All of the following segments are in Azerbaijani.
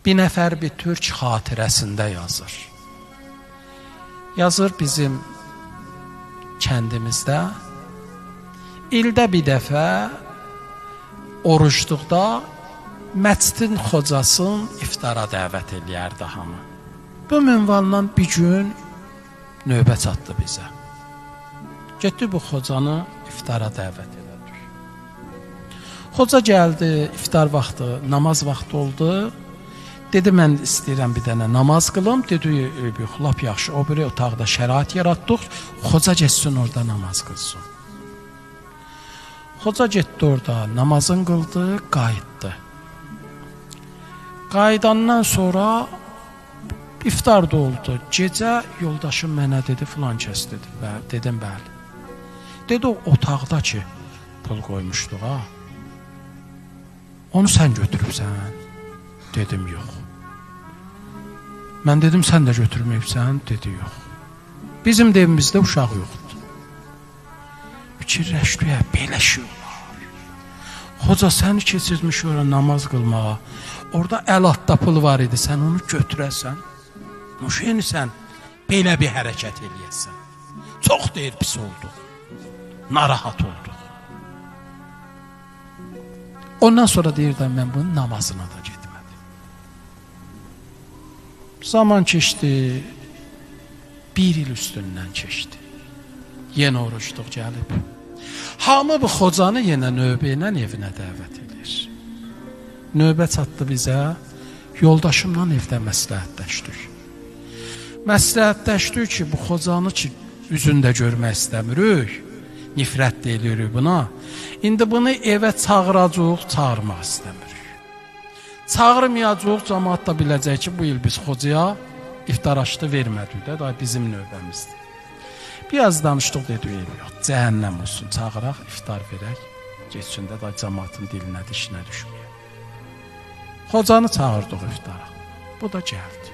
bir nəfər bir türk xatirəsində yazır. Yazır bizim kəndimizdə ildə bir dəfə orucluqda məscidin xocasını iftara dəvət eləyərdi hamı. Bu minvaldan bir gün növbə çatdı bizə. Getdi bu xocanı iftara dəvət elədik. Xoca gəldi, iftar vaxtı, namaz vaxtı oldu. Dedi, mən istəyirəm bir dənə namaz qılım. Dedi, lap yaxşı, o biri otaqda şərait yaratdıq. Xoca getsin orada namaz qılsın. Xoca getdi orada, namazını qıldı, qayıtdı. Qayıdandan sonra iftar da oldu. Gecə yoldaşım mənə dedi, filan kəs dedi. Dedim, bəli. Dedi, o otaqda ki, pul qoymuşduq, ha? Onu sən götürübsən? Dedim, yox. Mən dedim, sən də götürməyibsən? Dedi, yox. Bizim də evimizdə uşaq yoxdur. Fikirləşdik, belə şey olar. Xoca səni keçirmiş ora namaz qılmağa. Orada əl atda pul var idi, sən onu götürəsən. Müşeni sən belə bir hərəkət eləyəsən. Çox deyir, pis olduq. Narahat olduq. Ondan sonra deyirdim, mən bunun namazına da getmədim. Zaman keçdi, bir il üstündən keçdi. Yenə oruçluq gəlib. Hamı bu xocanı yenə növbə ilə evinə dəvət edir. Növbə çatdı bizə, yoldaşımla evdə məsləhətləşdik. Məsləhətləşdik ki, bu xocanı ki, üzündə görmək istəmirik, nifrət deyirik buna. İndi bunu evə çağıracaq, çağırmaq istəmirik. Çağırmayacaq, cəmaat da biləcək ki, bu il biz xocaya iftar açdı vermədik də, bizim növbəmizdir. Biraz danışdıq, dedik, yox, cəhənnəm olsun, çağıraq, iftar verək, geçsin də cəmaatın dilinə, dişinə düşməyək. Xocanı çağırdıq iftara, bu da gəldi.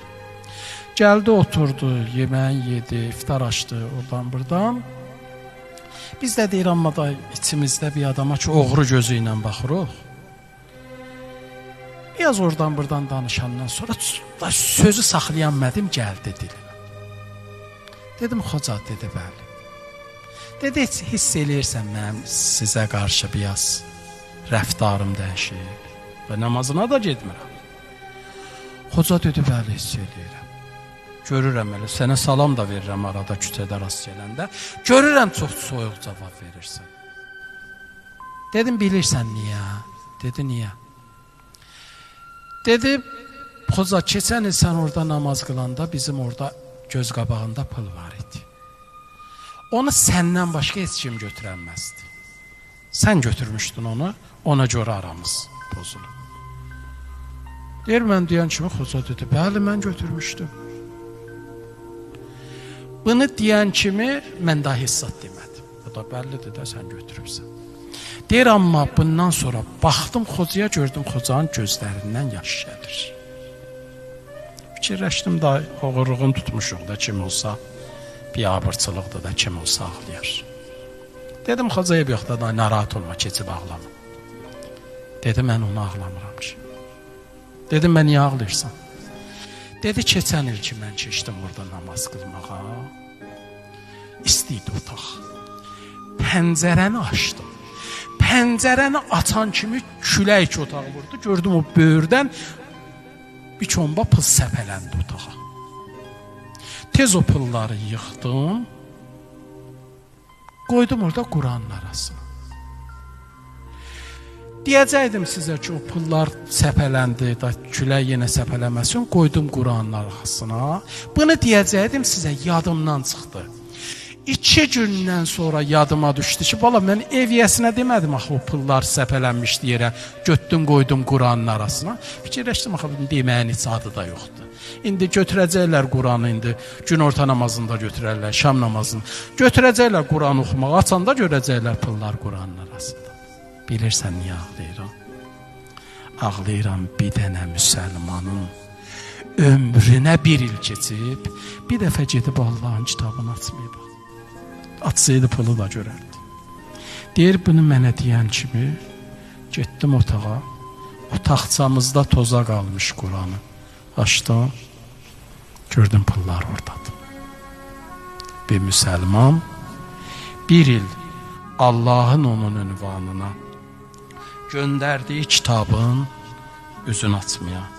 Gəldi, oturdu, yeməyin yedi, iftar açdı, oradan buradan. Biz də deyir, amma da içimizdə bir adama ki, oğru gözü ilə baxırıq. Biraz oradan buradan danışandan sonra sözü saxlayan mədim gəldi dilim. Dedim, xoca, dedi, bəli. Dedi, hiss eləyirsən mənim sizə qarşı biraz rəftarım dəyişir və namazına da getmirəm. Xoca dedi, bəli, hiss eləyirəm. Görürəm elə, sənə salam da verirəm arada küçədə rast gələndə. Görürəm, çox soyuq cavab verirsən. Dedim, bilirsən niyə? Dedi, niyə? Dedi, xoca, keçən il sən orada namaz qılanda bizim orada göz qabağında pul var idi. Onu səndən başqa heç kim götürənməzdi. Sən götürmüşdün onu, ona görə aramız bozulub. Deyir, mən deyən kimi xoca dedi, bəli, mən götürmüşdüm. Bunu deyən kimi mən daha hissat demədim. Bu da bəllidir də, sən götürübsən. Deyir, amma bundan sonra baxdım xocaya, gördüm xocanın gözlərindən yaş gəlir. Fikirləşdim da, oğurluğun tutmuşuq da, kim olsa, bir abırçılıqdır da, kim olsa ağlayar. Dedim, xocaya bir yoxda da, narahat olma, keçib ağlama. Dedi, mən onu ağlamıram ki. Dedim, mən niyə ağlayırsan? Dedi, keçən il ki, mən keçdim orada namaz qılmağa, istiydi otaq. Pəncərəni açdım. Pəncərəni açan kimi külək otaq vurdu. Gördüm, o böyürdən bir çomba pul səpələndi otağa. Tez o pulları yıxdım, qoydum orada Quranın arasına. Deyəcəkdim sizə ki, o pullar səpələndi, külək yenə səpələməsin, qoydum Quranın arasına. Bunu deyəcəkdim sizə, yadımdan çıxdı. 2 gündən sonra yadıma düşdü ki, bala, mən eviyyəsinə demədim, axı, o pullar səpələnmişdi yerə, götdüm, qoydum Quranın arasına. Fikirləşdim, axı, deməyin heç adı da yoxdur. İndi götürəcəklər Quranı, indi gün orta namazında götürərlər, şam namazında. Götürəcəklər Quranı oxumaq, açanda görəcəklər pullar Quranın arasında. Bilirsən niyə ağlayıram? Ağlayıram bir dənə müsəlmanın ömrünə bir il keçib, bir dəfə gedib Allahın kitabını açmayıb. Açsaydı pulu da görərdi. Deyir, bunu mənə deyən kimi getdim otağa. Otaqçamızda toza qalmış Quranı. Açdım, gördüm pullar oradadır. Bir müsəlman bir il Allahın onun ünvanına göndərdiyi kitabın üzünü açmaya